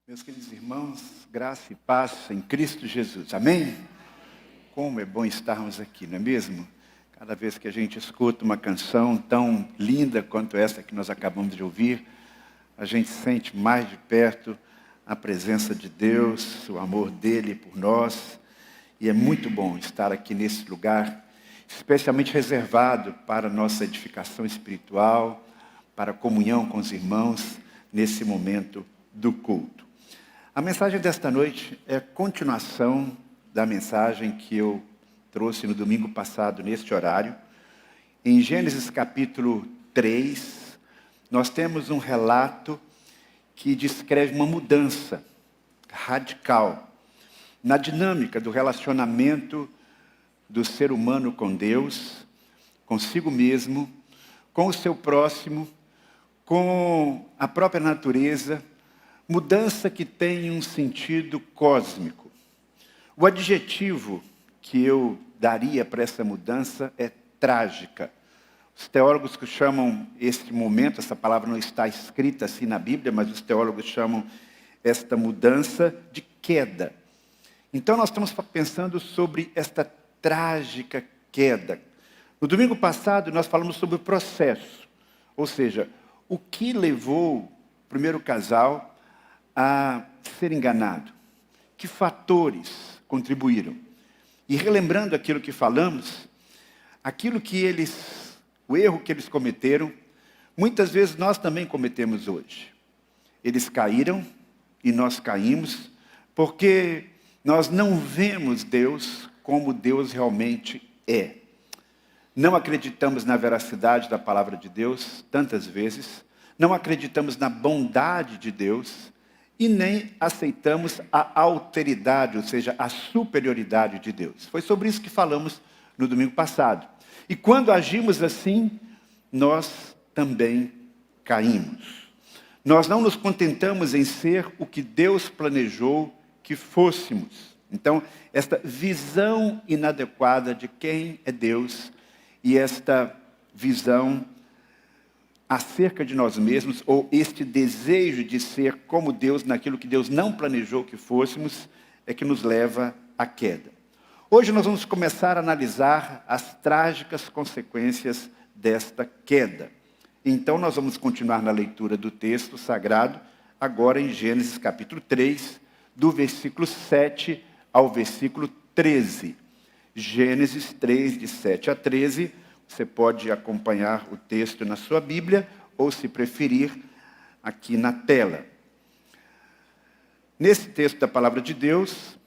Meus queridos irmãos, graça e paz em Cristo Jesus. Amém? Como é bom estarmos aqui, não é mesmo? Cada vez que a gente escuta uma canção tão linda quanto essa que nós acabamos de ouvir, a gente sente mais de perto a presença de Deus, o amor dele por nós. E é muito bom estar aqui nesse lugar, especialmente reservado para a nossa edificação espiritual, para a comunhão com os irmãos, nesse momento do culto. A mensagem desta noite é a continuação da mensagem que eu trouxe no domingo passado, neste horário. Em Gênesis capítulo 3, nós temos um relato que descreve uma mudança radical na dinâmica do relacionamento do ser humano com Deus, consigo mesmo, com o seu próximo, com a própria natureza. Mudança que tem um sentido cósmico. O adjetivo que eu daria para essa mudança é trágica. Os teólogos que chamam este momento, essa palavra não está escrita assim na Bíblia, mas os teólogos chamam esta mudança de queda. Então nós estamos pensando sobre esta trágica queda. No domingo passado nós falamos sobre o processo, ou seja, o que levou o primeiro casal a ser enganado. Que fatores contribuíram? E relembrando aquilo que falamos, o erro que eles cometeram, muitas vezes nós também cometemos hoje. Eles caíram e nós caímos, porque nós não vemos Deus como Deus realmente é. Não acreditamos na veracidade da palavra de Deus, tantas vezes. Não acreditamos na bondade de Deus. E nem aceitamos a alteridade, ou seja, a superioridade de Deus. Foi sobre isso que falamos no domingo passado. E quando agimos assim, nós também caímos. Nós não nos contentamos em ser o que Deus planejou que fôssemos. Então, esta visão inadequada de quem é Deus e esta visão acerca de nós mesmos, ou este desejo de ser como Deus, naquilo que Deus não planejou que fôssemos, é que nos leva à queda. Hoje nós vamos começar a analisar as trágicas consequências desta queda. Então nós vamos continuar na leitura do texto sagrado, agora em Gênesis capítulo 3, do versículo 7 ao versículo 13. Gênesis 3, de 7 a 13, você pode acompanhar o texto na sua Bíblia, ou, se preferir, aqui na tela. Nesse texto da palavra de Deus,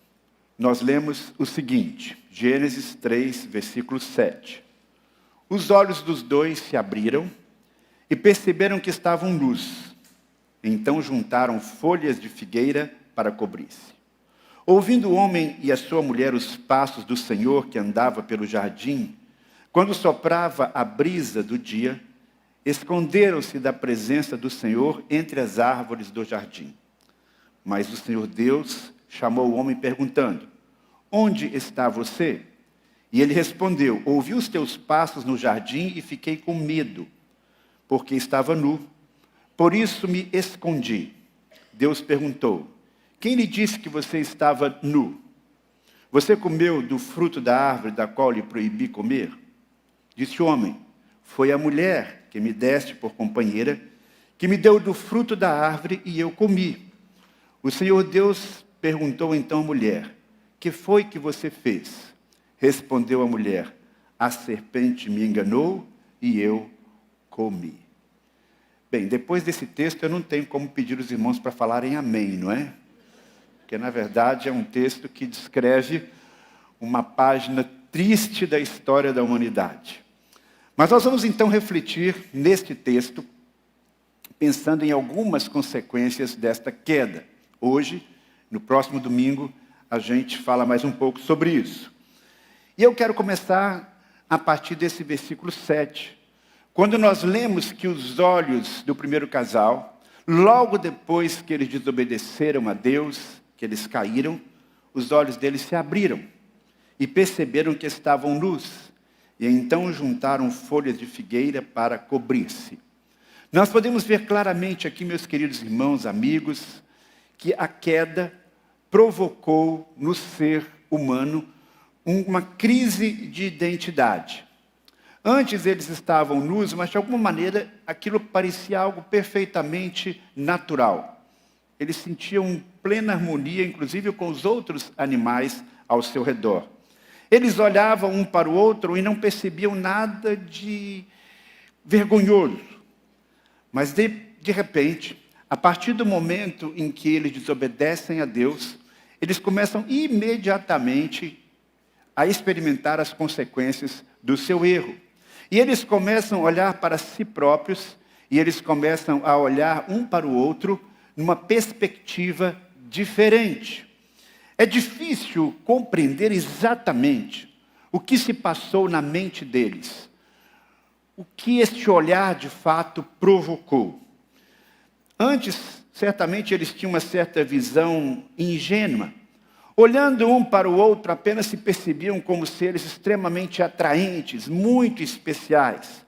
nós lemos o seguinte, Gênesis 3, versículo 7. Os olhos dos dois se abriram e perceberam que estavam nus. Então juntaram folhas de figueira para cobrir-se. Ouvindo o homem e a sua mulher os passos do Senhor que andava pelo jardim, quando soprava a brisa do dia, esconderam-se da presença do Senhor entre as árvores do jardim. Mas o Senhor Deus chamou o homem perguntando, onde está você? E ele respondeu, ouvi os teus passos no jardim e fiquei com medo, porque estava nu. Por isso me escondi. Deus perguntou, quem lhe disse que você estava nu? Você comeu do fruto da árvore da qual lhe proibi comer? Disse o homem, foi a mulher que me deste por companheira, que me deu do fruto da árvore e eu comi. O Senhor Deus perguntou então à mulher, que foi que você fez? Respondeu a mulher, a serpente me enganou e eu comi. Bem, depois desse texto eu não tenho como pedir os irmãos para falarem amém, não é? Porque na verdade é um texto que descreve uma página triste da história da humanidade. Mas nós vamos então refletir neste texto, pensando em algumas consequências desta queda. Hoje, no próximo domingo, a gente fala mais um pouco sobre isso. E eu quero começar a partir desse versículo 7. Quando nós lemos que os olhos do primeiro casal, logo depois que eles desobedeceram a Deus, que eles caíram, os olhos deles se abriram e perceberam que estavam nus. E então juntaram folhas de figueira para cobrir-se. Nós podemos ver claramente aqui, meus queridos irmãos, amigos, que a queda provocou no ser humano uma crise de identidade. Antes eles estavam nus, mas de alguma maneira aquilo parecia algo perfeitamente natural. Eles sentiam plena harmonia, inclusive com os outros animais ao seu redor. Eles olhavam um para o outro e não percebiam nada de vergonhoso. Mas de repente, a partir do momento em que eles desobedecem a Deus, eles começam imediatamente a experimentar as consequências do seu erro. E eles começam a olhar para si próprios, e eles começam a olhar um para o outro numa perspectiva diferente. É difícil compreender exatamente o que se passou na mente deles, o que este olhar de fato provocou. Antes, certamente eles tinham uma certa visão ingênua. Olhando um para o outro, apenas se percebiam como seres extremamente atraentes, muito especiais.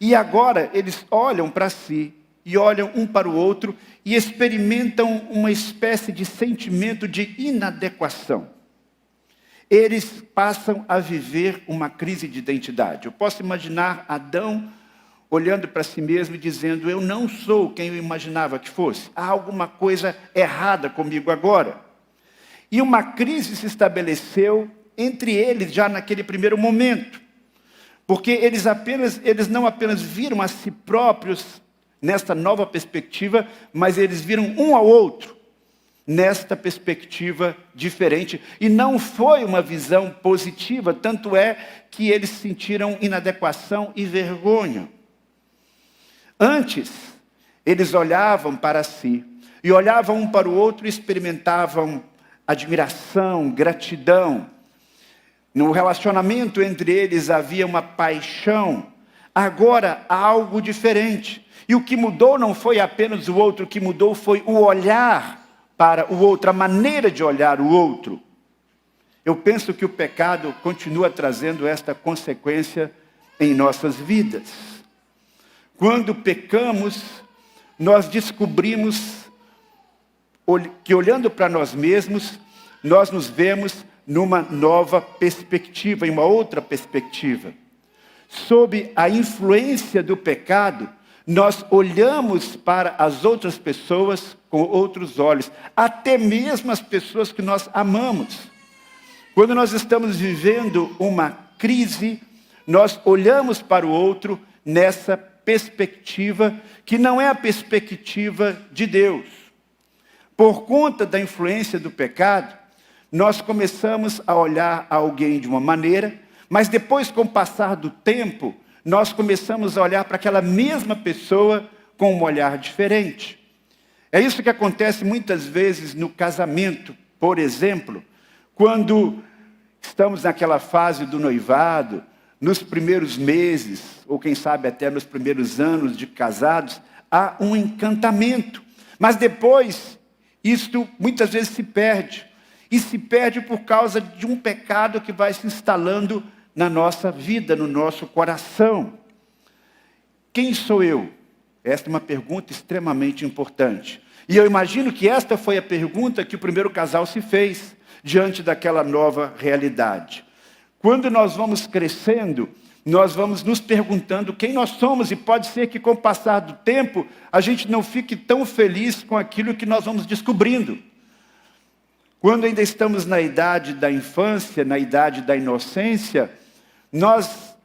E agora eles olham para si e olham um para o outro e experimentam uma espécie de sentimento de inadequação. Eles passam a viver uma crise de identidade. Eu posso imaginar Adão olhando para si mesmo e dizendo: eu não sou quem eu imaginava que fosse. Há alguma coisa errada comigo agora. E uma crise se estabeleceu entre eles já naquele primeiro momento. Porque eles não apenas viram a si próprios nesta nova perspectiva, mas eles viram um ao outro nesta perspectiva diferente. E não foi uma visão positiva, tanto é que eles sentiram inadequação e vergonha. Antes, eles olhavam para si, e olhavam um para o outro e experimentavam admiração, gratidão. No relacionamento entre eles havia uma paixão. Agora há algo diferente. E o que mudou não foi apenas o outro, o que mudou foi o olhar para o outro, a maneira de olhar o outro. Eu penso que o pecado continua trazendo esta consequência em nossas vidas. Quando pecamos, nós descobrimos que olhando para nós mesmos, nós nos vemos numa nova perspectiva, em uma outra perspectiva. Sob a influência do pecado, nós olhamos para as outras pessoas com outros olhos, até mesmo as pessoas que nós amamos. Quando nós estamos vivendo uma crise, nós olhamos para o outro nessa perspectiva que não é a perspectiva de Deus. Por conta da influência do pecado, nós começamos a olhar alguém de uma maneira, mas depois, com o passar do tempo, nós começamos a olhar para aquela mesma pessoa com um olhar diferente. É isso que acontece muitas vezes no casamento, por exemplo, quando estamos naquela fase do noivado, nos primeiros meses, ou quem sabe até nos primeiros anos de casados, há um encantamento. Mas depois, isto muitas vezes se perde. E se perde por causa de um pecado que vai se instalando na nossa vida, no nosso coração. Quem sou eu? Esta é uma pergunta extremamente importante. E eu imagino que esta foi a pergunta que o primeiro casal se fez diante daquela nova realidade. Quando nós vamos crescendo, nós vamos nos perguntando quem nós somos, e pode ser que com o passar do tempo, a gente não fique tão feliz com aquilo que nós vamos descobrindo. Quando ainda estamos na idade da infância, na idade da inocência, nós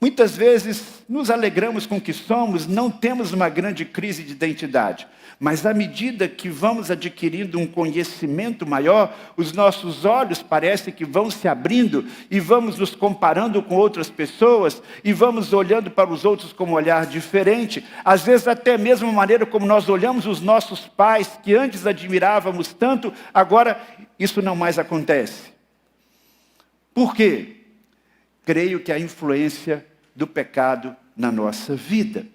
muitas vezes nos alegramos com o que somos, não temos uma grande crise de identidade. Mas à medida que vamos adquirindo um conhecimento maior, os nossos olhos parecem que vão se abrindo e vamos nos comparando com outras pessoas e vamos olhando para os outros com um olhar diferente. Às vezes até mesmo a maneira como nós olhamos os nossos pais, que antes admirávamos tanto, agora isso não mais acontece. Por quê? Creio que a influência do pecado na nossa vida.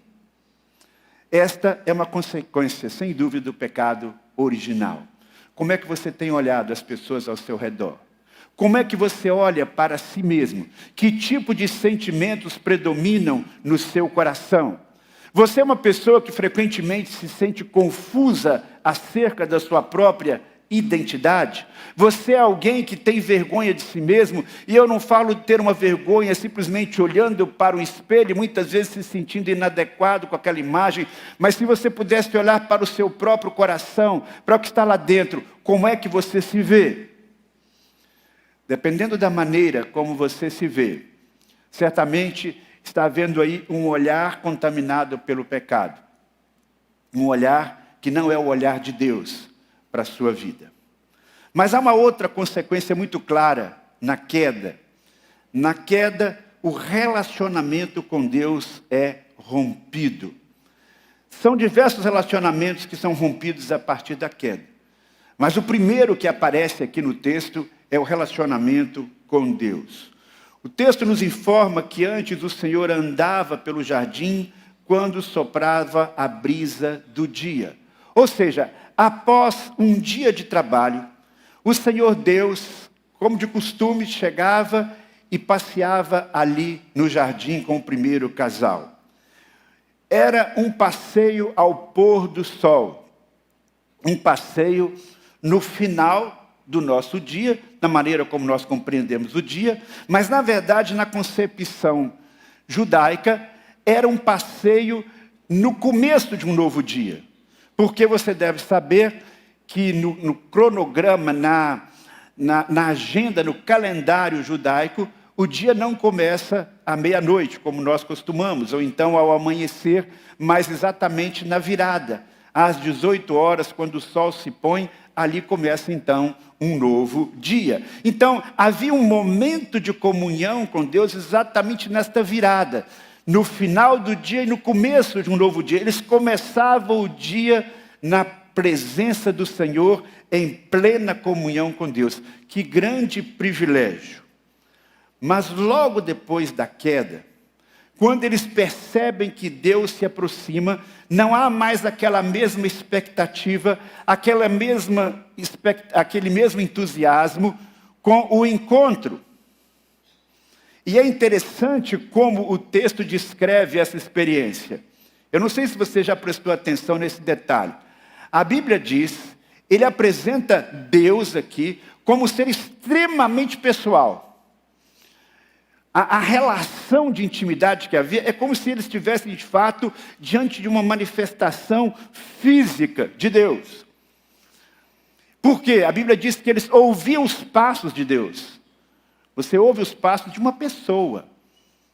Esta é uma consequência, sem dúvida, do pecado original. Como é que você tem olhado as pessoas ao seu redor? Como é que você olha para si mesmo? Que tipo de sentimentos predominam no seu coração? Você é uma pessoa que frequentemente se sente confusa acerca da sua própria identidade? Você é alguém que tem vergonha de si mesmo? E eu não falo de ter uma vergonha simplesmente olhando para o espelho, muitas vezes se sentindo inadequado com aquela imagem, mas se você pudesse olhar para o seu próprio coração, para o que está lá dentro, como é que você se vê? Dependendo da maneira como você se vê, certamente está havendo aí um olhar contaminado pelo pecado. Um olhar que não é o olhar de Deus para a sua vida. Mas há uma outra consequência muito clara na queda. Na queda, o relacionamento com Deus é rompido. São diversos relacionamentos que são rompidos a partir da queda. Mas o primeiro que aparece aqui no texto é o relacionamento com Deus. O texto nos informa que antes o Senhor andava pelo jardim quando soprava a brisa do dia. Ou seja, após um dia de trabalho, o Senhor Deus, como de costume, chegava e passeava ali no jardim com o primeiro casal. Era um passeio ao pôr do sol, um passeio no final do nosso dia, na maneira como nós compreendemos o dia, mas na verdade na concepção judaica era um passeio no começo de um novo dia. Porque você deve saber que no cronograma, na agenda, no calendário judaico, o dia não começa à meia-noite, como nós costumamos, ou então ao amanhecer, mas exatamente na virada. Às 18 horas, quando o sol se põe, ali começa então um novo dia. Então, havia um momento de comunhão com Deus exatamente nesta virada. No final do dia e no começo de um novo dia. Eles começavam o dia na presença do Senhor, em plena comunhão com Deus. Que grande privilégio. Mas logo depois da queda, quando eles percebem que Deus se aproxima, não há mais aquela mesma expectativa, aquele mesmo entusiasmo com o encontro. E é interessante como o texto descreve essa experiência. Eu não sei se você já prestou atenção nesse detalhe. A Bíblia diz, ele apresenta Deus aqui como ser extremamente pessoal. A relação de intimidade que havia é como se eles estivessem, de fato, diante de uma manifestação física de Deus. Por quê? A Bíblia diz que eles ouviam os passos de Deus. Você ouve os passos de uma pessoa,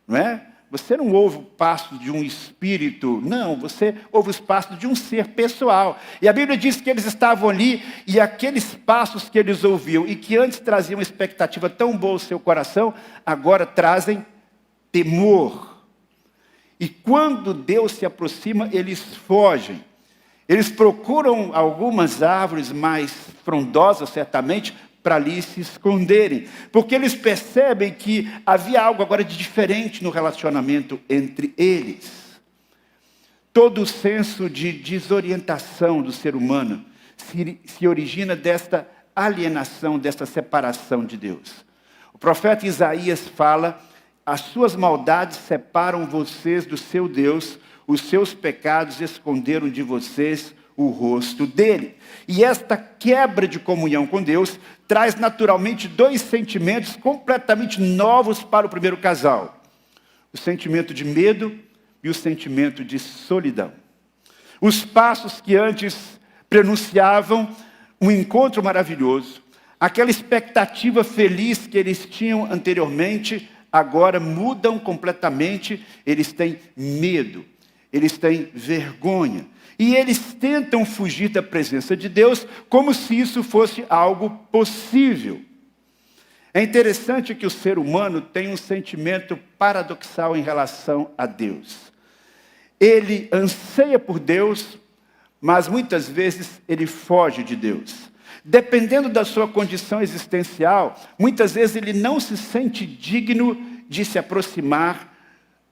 não é? Você não ouve o passo de um espírito, não, você ouve os passos de um ser pessoal. E a Bíblia diz que eles estavam ali e aqueles passos que eles ouviam e que antes traziam uma expectativa tão boa ao seu coração, agora trazem temor. E quando Deus se aproxima, eles fogem. Eles procuram algumas árvores mais frondosas, certamente, para ali se esconderem. Porque eles percebem que havia algo agora de diferente no relacionamento entre eles. Todo o senso de desorientação do ser humano se origina desta alienação, desta separação de Deus. O profeta Isaías fala: as suas maldades separam vocês do seu Deus, os seus pecados esconderam de vocês o rosto dele. E esta quebra de comunhão com Deus traz naturalmente dois sentimentos completamente novos para o primeiro casal. O sentimento de medo e o sentimento de solidão. Os passos que antes prenunciavam um encontro maravilhoso, aquela expectativa feliz que eles tinham anteriormente, agora mudam completamente. Eles têm medo, eles têm vergonha. E eles tentam fugir da presença de Deus como se isso fosse algo possível. É interessante que o ser humano tem um sentimento paradoxal em relação a Deus. Ele anseia por Deus, mas muitas vezes ele foge de Deus. Dependendo da sua condição existencial, muitas vezes ele não se sente digno de se aproximar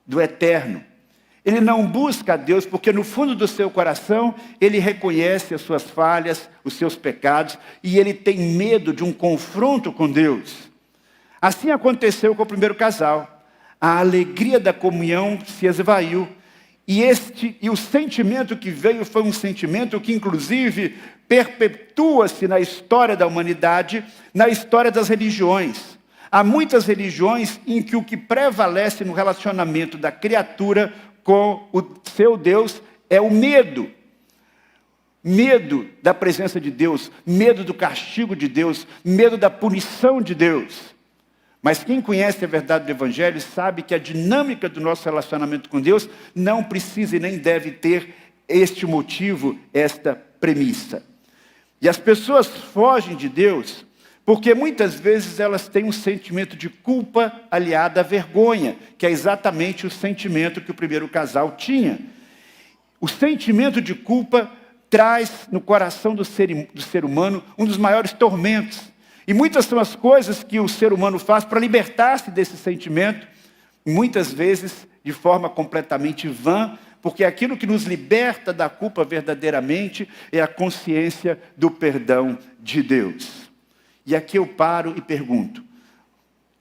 do eterno. Ele não busca a Deus porque no fundo do seu coração ele reconhece as suas falhas, os seus pecados, e ele tem medo de um confronto com Deus. Assim aconteceu com o primeiro casal. A alegria da comunhão se esvaiu E o sentimento que veio foi um sentimento que, inclusive, perpetua-se na história da humanidade, na história das religiões. Há muitas religiões em que o que prevalece no relacionamento da criatura com o seu Deus é o medo. Medo da presença de Deus, medo do castigo de Deus, medo da punição de Deus. Mas quem conhece a verdade do Evangelho sabe que a dinâmica do nosso relacionamento com Deus não precisa e nem deve ter este motivo, esta premissa. E as pessoas fogem de Deus porque muitas vezes elas têm um sentimento de culpa aliado à vergonha, que é exatamente o sentimento que o primeiro casal tinha. O sentimento de culpa traz no coração do ser humano um dos maiores tormentos. E muitas são as coisas que o ser humano faz para libertar-se desse sentimento, muitas vezes de forma completamente vã, porque aquilo que nos liberta da culpa verdadeiramente é a consciência do perdão de Deus. E aqui eu paro e pergunto,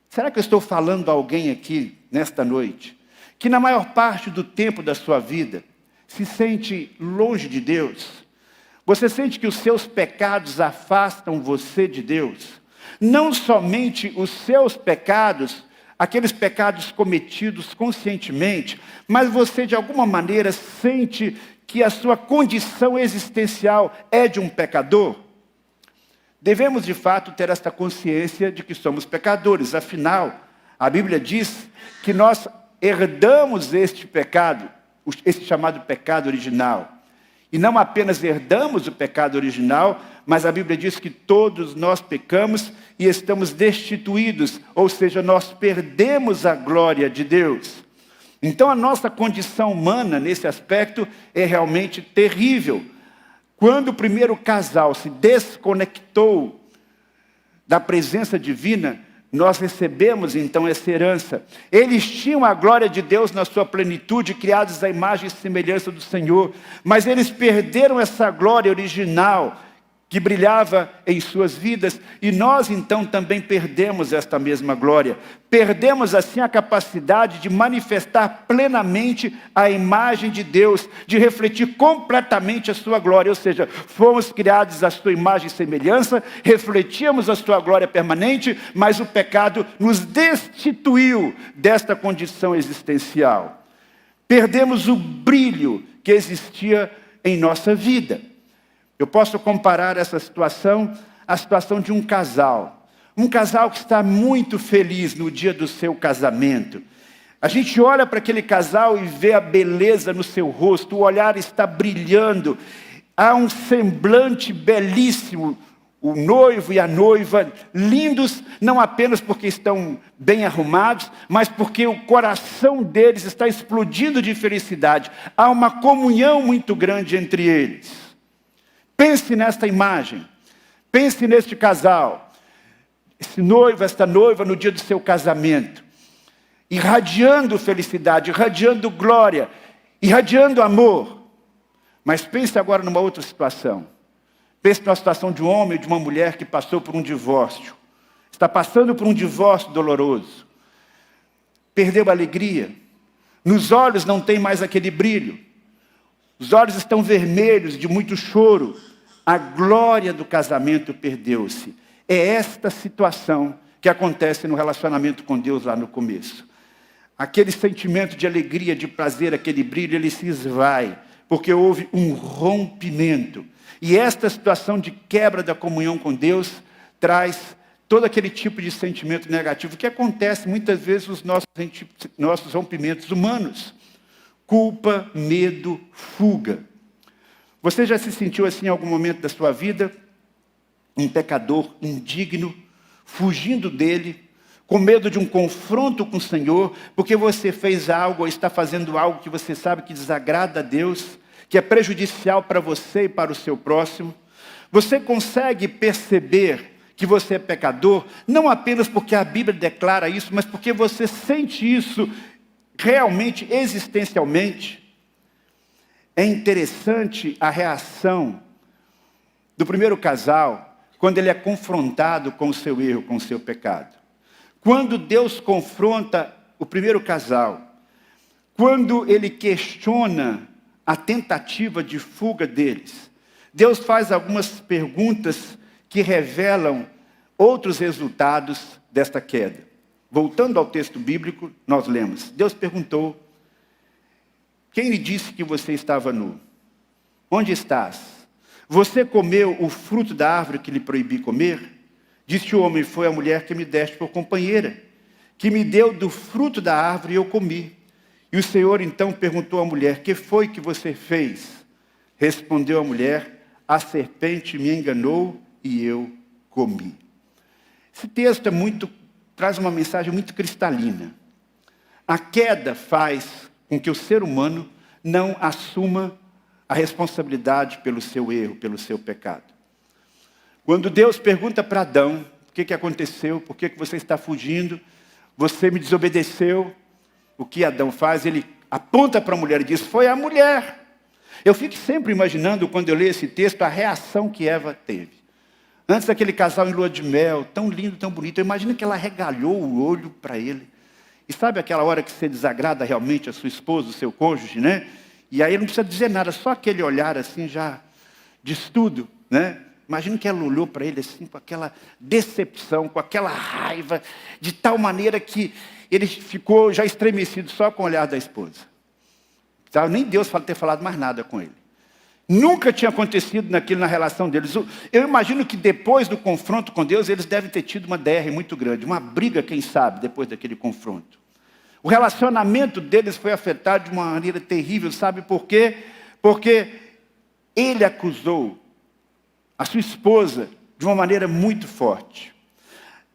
será que eu estou falando a alguém aqui, nesta noite, que na maior parte do tempo da sua vida se sente longe de Deus? Você sente que os seus pecados afastam você de Deus? Não somente os seus pecados, aqueles pecados cometidos conscientemente, mas você de alguma maneira sente que a sua condição existencial é de um pecador? Devemos de fato ter esta consciência de que somos pecadores, afinal, a Bíblia diz que nós herdamos este pecado, este chamado pecado original. E não apenas herdamos o pecado original, mas a Bíblia diz que todos nós pecamos e estamos destituídos, ou seja, nós perdemos a glória de Deus. Então a nossa condição humana nesse aspecto é realmente terrível. Quando o primeiro casal se desconectou da presença divina, nós recebemos então essa herança. Eles tinham a glória de Deus na sua plenitude, criados à imagem e semelhança do Senhor, mas eles perderam essa glória original que brilhava em suas vidas, e nós então também perdemos esta mesma glória. Perdemos assim a capacidade de manifestar plenamente a imagem de Deus, de refletir completamente a sua glória, ou seja, fomos criados à sua imagem e semelhança, refletíamos a sua glória permanente, mas o pecado nos destituiu desta condição existencial. Perdemos o brilho que existia em nossa vida. Eu posso comparar essa situação à situação de um casal. Um casal que está muito feliz no dia do seu casamento. A gente olha para aquele casal e vê a beleza no seu rosto, o olhar está brilhando. Há um semblante belíssimo, o noivo e a noiva, lindos, não apenas porque estão bem arrumados, mas porque o coração deles está explodindo de felicidade. Há uma comunhão muito grande entre eles. Pense nesta imagem, pense neste casal, esse noivo, esta noiva no dia do seu casamento, irradiando felicidade, irradiando glória, irradiando amor. Mas pense agora numa outra situação. Pense numa situação de um homem e de uma mulher que passou por um divórcio, está passando por um divórcio doloroso, perdeu a alegria, nos olhos não tem mais aquele brilho, os olhos estão vermelhos de muito choro. A glória do casamento perdeu-se. É esta situação que acontece no relacionamento com Deus lá no começo. Aquele sentimento de alegria, de prazer, aquele brilho, ele se esvai, porque houve um rompimento. E esta situação de quebra da comunhão com Deus traz todo aquele tipo de sentimento negativo que acontece muitas vezes nos nossos rompimentos humanos. Culpa, medo, fuga. Você já se sentiu assim em algum momento da sua vida? Um pecador indigno, fugindo dele, com medo de um confronto com o Senhor, porque você fez algo ou está fazendo algo que você sabe que desagrada a Deus, que é prejudicial para você e para o seu próximo. Você consegue perceber que você é pecador, não apenas porque a Bíblia declara isso, mas porque você sente isso realmente, existencialmente. É interessante a reação do primeiro casal, quando ele é confrontado com o seu erro, com o seu pecado. Quando Deus confronta o primeiro casal, quando ele questiona a tentativa de fuga deles, Deus faz algumas perguntas que revelam outros resultados desta queda. Voltando ao texto bíblico, nós lemos. Deus perguntou: quem lhe disse que você estava nu? Onde estás? Você comeu o fruto da árvore que lhe proibi comer? Disse o homem: foi a mulher que me deste por companheira, que me deu do fruto da árvore e eu comi. E o Senhor então perguntou à mulher: que foi que você fez? Respondeu a mulher: a serpente me enganou e eu comi. Esse texto traz uma mensagem muito cristalina. A queda faz com que o ser humano não assuma a responsabilidade pelo seu erro, pelo seu pecado. Quando Deus pergunta para Adão: o que aconteceu? Por que você está fugindo? Você me desobedeceu. O que Adão faz? Ele aponta para a mulher e diz: foi a mulher. Eu fico sempre imaginando, quando eu leio esse texto, a reação que Eva teve. Antes daquele casal em lua de mel, tão lindo, tão bonito, eu imagino que ela regalhou o olho para ele. E sabe aquela hora que você desagrada realmente a sua esposa, o seu cônjuge, né? E aí não precisa dizer nada, só aquele olhar assim já diz tudo, né? Imagino que ela olhou para ele assim, com aquela decepção, com aquela raiva, de tal maneira que ele ficou já estremecido só com o olhar da esposa. Nem Deus ter falado mais nada com ele. Nunca tinha acontecido naquilo na relação deles. Eu imagino que depois do confronto com Deus, eles devem ter tido uma DR muito grande, uma briga, quem sabe, depois daquele confronto. O relacionamento deles foi afetado de uma maneira terrível, sabe por quê? Porque ele acusou a sua esposa de uma maneira muito forte.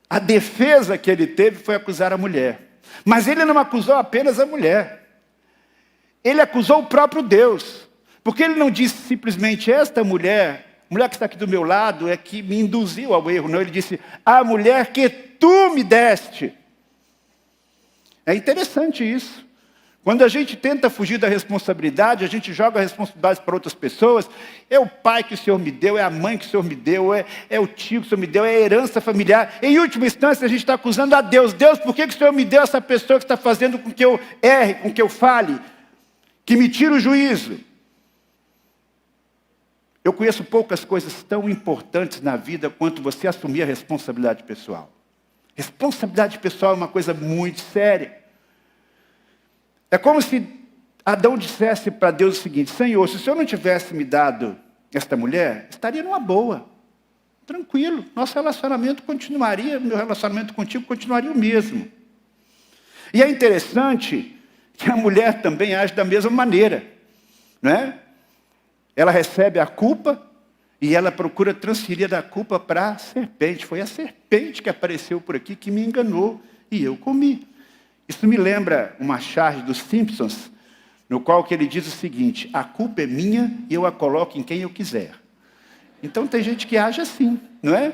A defesa que ele teve foi acusar a mulher. Mas ele não acusou apenas a mulher. Ele acusou o próprio Deus. Porque ele não disse simplesmente: esta mulher que está aqui do meu lado é que me induziu ao erro. Não, ele disse: a mulher que tu me deste. É interessante isso. Quando a gente tenta fugir da responsabilidade, a gente joga a responsabilidade para outras pessoas. É o pai que o Senhor me deu, é a mãe que o Senhor me deu, é o tio que o Senhor me deu, é a herança familiar. Em última instância, a gente está acusando a Deus. Deus, por que o Senhor me deu essa pessoa que está fazendo com que eu erre, com que eu fale, que me tire o juízo? Eu conheço poucas coisas tão importantes na vida quanto você assumir a responsabilidade pessoal. Responsabilidade pessoal é uma coisa muito séria. É como se Adão dissesse para Deus o seguinte: Senhor, se o Senhor não tivesse me dado esta mulher, estaria numa boa, tranquilo. Nosso relacionamento continuaria, meu relacionamento contigo continuaria o mesmo. E é interessante que a mulher também age da mesma maneira, não é? Ela recebe a culpa e ela procura transferir a culpa para a serpente. Foi a serpente que apareceu por aqui que me enganou e eu comi. Isso me lembra uma charge dos Simpsons, no qual que ele diz o seguinte: a culpa é minha e eu a coloco em quem eu quiser. Então tem gente que age assim, não é?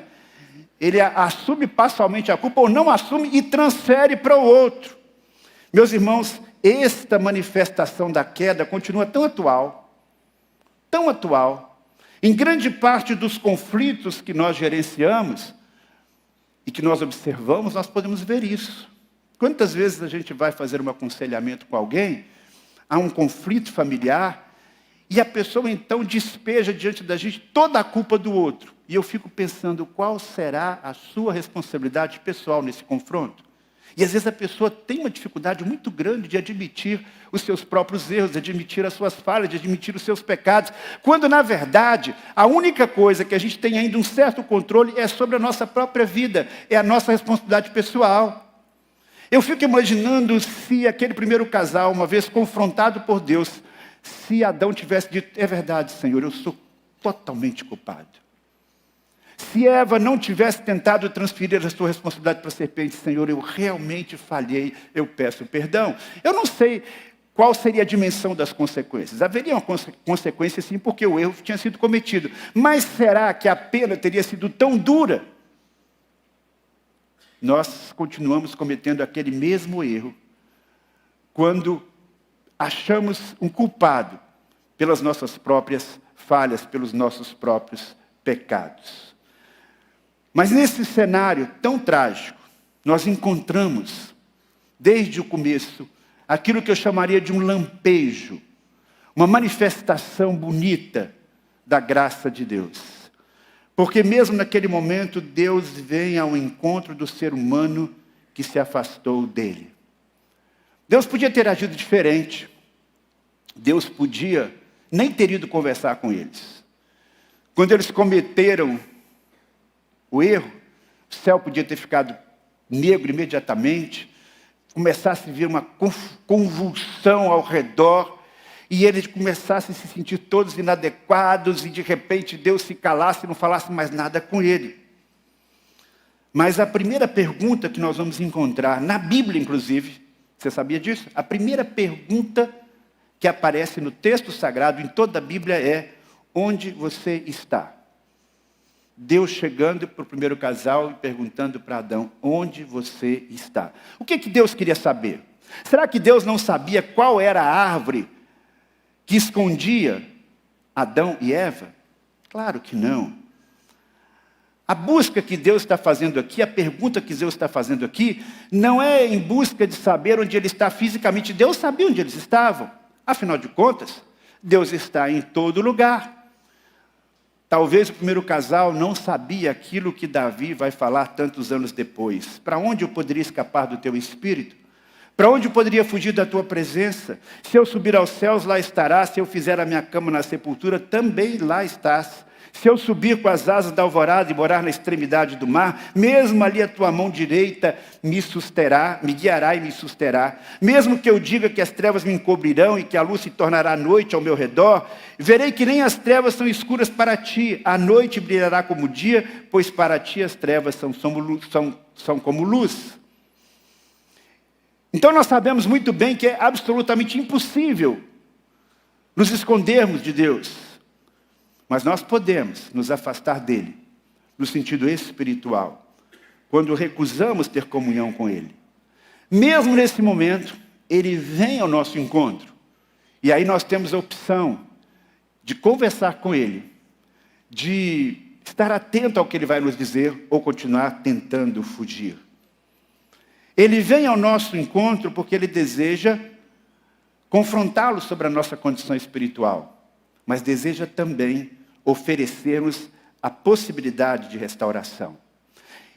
Ele assume parcialmente a culpa ou não assume e transfere para o outro. Meus irmãos, esta manifestação da queda continua tão atual, em grande parte dos conflitos que nós gerenciamos e que nós observamos, nós podemos ver isso. Quantas vezes a gente vai fazer um aconselhamento com alguém, há um conflito familiar, e a pessoa então despeja diante da gente toda a culpa do outro. E eu fico pensando, qual será a sua responsabilidade pessoal nesse confronto? E às vezes a pessoa tem uma dificuldade muito grande de admitir os seus próprios erros, de admitir as suas falhas, de admitir os seus pecados, quando na verdade a única coisa que a gente tem ainda um certo controle é sobre a nossa própria vida, é a nossa responsabilidade pessoal. Eu fico imaginando se aquele primeiro casal, uma vez confrontado por Deus, se Adão tivesse dito: é verdade, Senhor, eu sou totalmente culpado. Se Eva não tivesse tentado transferir a sua responsabilidade para a serpente: Senhor, eu realmente falhei, eu peço perdão. Eu não sei qual seria a dimensão das consequências. Haveria uma consequência sim, porque o erro tinha sido cometido. Mas será que a pena teria sido tão dura? Nós continuamos cometendo aquele mesmo erro quando achamos um culpado pelas nossas próprias falhas, pelos nossos próprios pecados. Mas nesse cenário tão trágico, nós encontramos, desde o começo, aquilo que eu chamaria de um lampejo, uma manifestação bonita da graça de Deus. Porque mesmo naquele momento, Deus vem ao encontro do ser humano que se afastou dele. Deus podia ter agido diferente. Deus podia nem ter ido conversar com eles. Quando eles cometeram o erro, o céu podia ter ficado negro imediatamente, começasse a vir uma convulsão ao redor, e eles começassem a se sentir todos inadequados, e de repente Deus se calasse e não falasse mais nada com ele. Mas a primeira pergunta que nós vamos encontrar, na Bíblia inclusive, você sabia disso? A primeira pergunta que aparece no texto sagrado, em toda a Bíblia, é: onde você está? Deus chegando para o primeiro casal e perguntando para Adão: onde você está? O que Deus queria saber? Será que Deus não sabia qual era a árvore que escondia Adão e Eva? Claro que não. A busca que Deus está fazendo aqui, a pergunta que Deus está fazendo aqui, não é em busca de saber onde ele está fisicamente. Deus sabia onde eles estavam. Afinal de contas, Deus está em todo lugar. Talvez o primeiro casal não sabia aquilo que Davi vai falar tantos anos depois. Para onde eu poderia escapar do teu espírito? Para onde eu poderia fugir da tua presença? Se eu subir aos céus, lá estarás. Se eu fizer a minha cama na sepultura, também lá estás. Se eu subir com as asas da alvorada e morar na extremidade do mar, mesmo ali a tua mão direita me susterá, me guiará e me susterá. Mesmo que eu diga que as trevas me encobrirão e que a luz se tornará noite ao meu redor, verei que nem as trevas são escuras para ti. A noite brilhará como o dia, pois para ti as trevas são como luz. Então nós sabemos muito bem que é absolutamente impossível nos escondermos de Deus. Mas nós podemos nos afastar dele, no sentido espiritual, quando recusamos ter comunhão com ele. Mesmo nesse momento, ele vem ao nosso encontro. E aí nós temos a opção de conversar com ele, de estar atento ao que ele vai nos dizer, ou continuar tentando fugir. Ele vem ao nosso encontro porque ele deseja confrontá-lo sobre a nossa condição espiritual, mas deseja também oferecer-nos a possibilidade de restauração.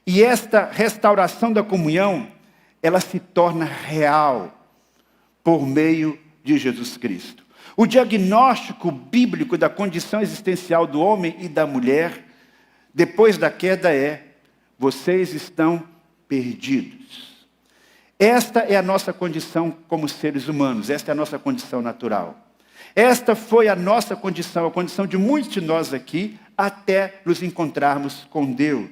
E esta restauração da comunhão, ela se torna real por meio de Jesus Cristo. O diagnóstico bíblico da condição existencial do homem e da mulher, depois da queda, é: vocês estão perdidos. Esta é a nossa condição como seres humanos, esta é a nossa condição natural. Esta foi a nossa condição, a condição de muitos de nós aqui, até nos encontrarmos com Deus.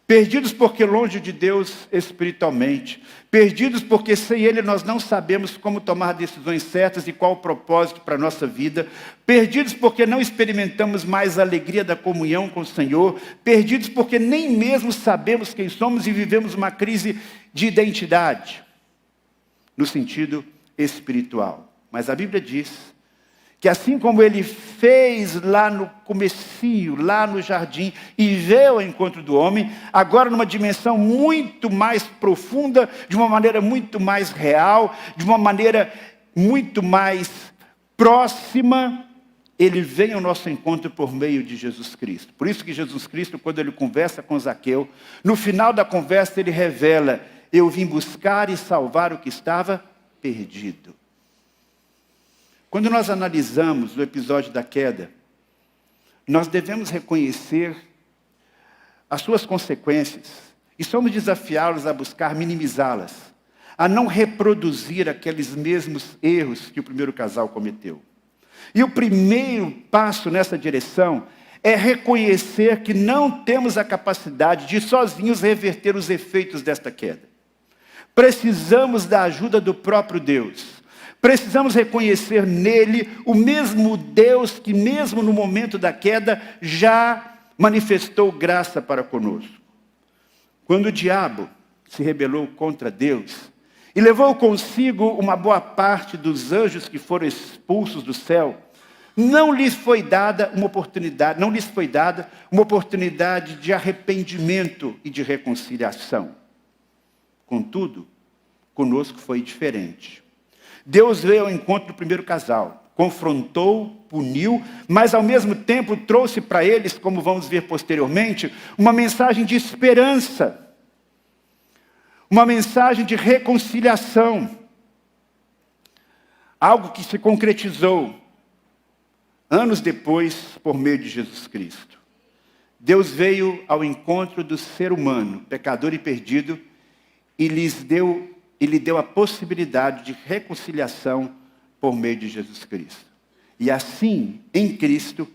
Perdidos porque longe de Deus espiritualmente. Perdidos porque sem Ele nós não sabemos como tomar decisões certas e qual o propósito para a nossa vida. Perdidos porque não experimentamos mais a alegria da comunhão com o Senhor. Perdidos porque nem mesmo sabemos quem somos e vivemos uma crise de identidade, no sentido espiritual. Mas a Bíblia diz que assim como ele fez lá no comecinho, lá no jardim, e veio ao encontro do homem, agora numa dimensão muito mais profunda, de uma maneira muito mais real, de uma maneira muito mais próxima, ele vem ao nosso encontro por meio de Jesus Cristo. Por isso que Jesus Cristo, quando ele conversa com Zaqueu, no final da conversa ele revela: eu vim buscar e salvar o que estava perdido. Quando nós analisamos o episódio da queda, nós devemos reconhecer as suas consequências e somos desafiados a buscar minimizá-las, a não reproduzir aqueles mesmos erros que o primeiro casal cometeu. E o primeiro passo nessa direção é reconhecer que não temos a capacidade de sozinhos reverter os efeitos desta queda. Precisamos da ajuda do próprio Deus. Precisamos reconhecer nele o mesmo Deus que mesmo no momento da queda já manifestou graça para conosco. Quando o diabo se rebelou contra Deus e levou consigo uma boa parte dos anjos que foram expulsos do céu, não lhes foi dada uma oportunidade de arrependimento e de reconciliação. Contudo, conosco foi diferente. Deus veio ao encontro do primeiro casal, confrontou, puniu, mas ao mesmo tempo trouxe para eles, como vamos ver posteriormente, uma mensagem de esperança, uma mensagem de reconciliação, algo que se concretizou anos depois por meio de Jesus Cristo. Deus veio ao encontro do ser humano, pecador e perdido, e lhe deu a possibilidade de reconciliação por meio de Jesus Cristo. E assim, em Cristo,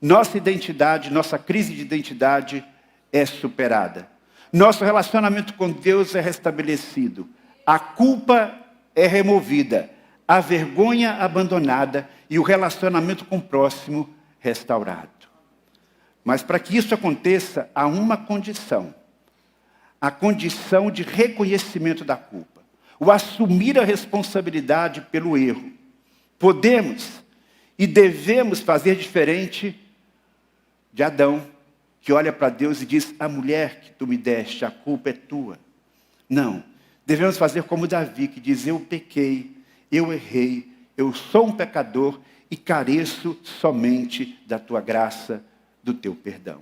nossa identidade, nossa crise de identidade é superada. Nosso relacionamento com Deus é restabelecido. A culpa é removida. A vergonha abandonada e o relacionamento com o próximo restaurado. Mas para que isso aconteça, há uma condição. A condição de reconhecimento da culpa. O assumir a responsabilidade pelo erro. Podemos e devemos fazer diferente de Adão, que olha para Deus e diz: a mulher que tu me deste, a culpa é tua. Não. Devemos fazer como Davi, que diz: eu pequei, eu errei, eu sou um pecador e careço somente da tua graça, do teu perdão.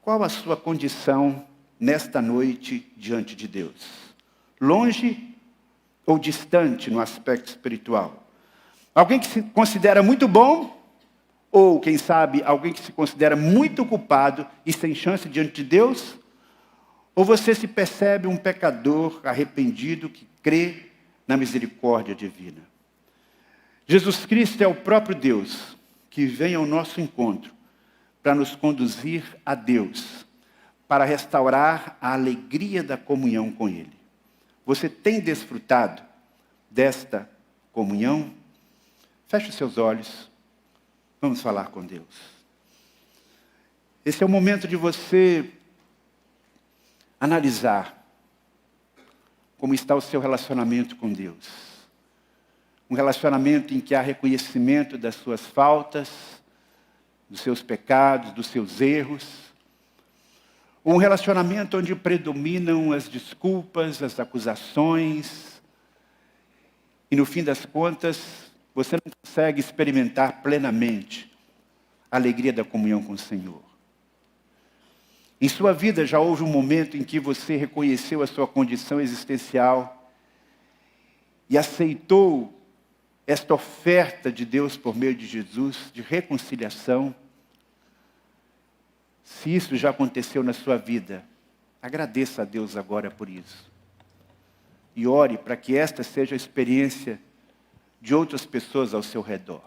Qual a sua condição nesta noite diante de Deus? Longe ou distante no aspecto espiritual? Alguém que se considera muito bom? Ou, quem sabe, alguém que se considera muito culpado e sem chance diante de Deus? Ou você se percebe um pecador arrependido que crê na misericórdia divina? Jesus Cristo é o próprio Deus que vem ao nosso encontro para nos conduzir a Deus, para restaurar a alegria da comunhão com Ele. Você tem desfrutado desta comunhão? Feche os seus olhos. Vamos falar com Deus. Esse é o momento de você analisar como está o seu relacionamento com Deus. Um relacionamento em que há reconhecimento das suas faltas, dos seus pecados, dos seus erros. Um relacionamento onde predominam as desculpas, as acusações. E no fim das contas, você não consegue experimentar plenamente a alegria da comunhão com o Senhor. Em sua vida já houve um momento em que você reconheceu a sua condição existencial e aceitou esta oferta de Deus por meio de Jesus, de reconciliação. Se isso já aconteceu na sua vida, agradeça a Deus agora por isso. E ore para que esta seja a experiência de outras pessoas ao seu redor.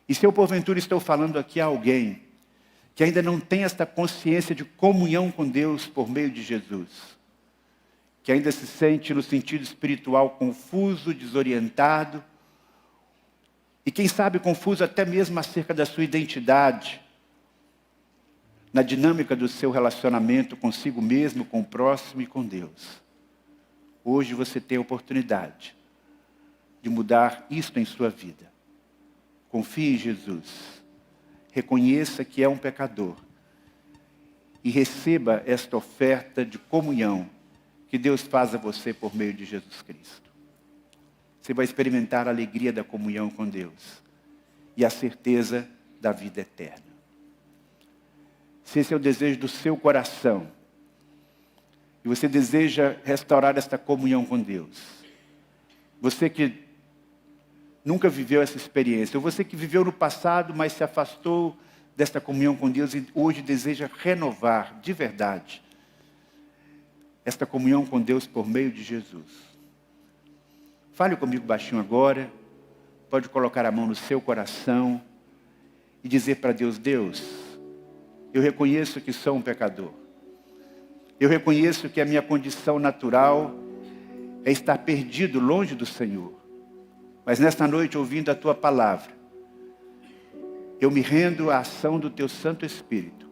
E se eu porventura estou falando aqui a alguém que ainda não tem esta consciência de comunhão com Deus por meio de Jesus, que ainda se sente no sentido espiritual confuso, desorientado, e quem sabe confuso até mesmo acerca da sua identidade, na dinâmica do seu relacionamento consigo mesmo, com o próximo e com Deus. Hoje você tem a oportunidade de mudar isto em sua vida. Confie em Jesus. Reconheça que é um pecador. E receba esta oferta de comunhão que Deus faz a você por meio de Jesus Cristo. Você vai experimentar a alegria da comunhão com Deus e a certeza da vida eterna. Se esse é o desejo do seu coração, e você deseja restaurar esta comunhão com Deus, você que nunca viveu essa experiência, ou você que viveu no passado, mas se afastou desta comunhão com Deus e hoje deseja renovar de verdade esta comunhão com Deus por meio de Jesus. Fale comigo baixinho agora, pode colocar a mão no seu coração e dizer para Deus: Deus, eu reconheço que sou um pecador. Eu reconheço que a minha condição natural é estar perdido longe do Senhor. Mas nesta noite, ouvindo a Tua palavra, eu me rendo à ação do Teu Santo Espírito.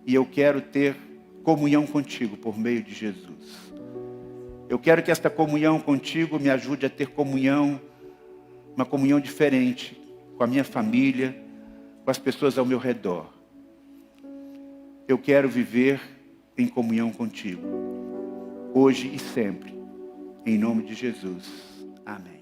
E eu quero ter comunhão contigo por meio de Jesus. Eu quero que esta comunhão contigo me ajude a ter comunhão, uma comunhão diferente com a minha família, com as pessoas ao meu redor. Eu quero viver em comunhão contigo, hoje e sempre, Em nome de Jesus. Amém.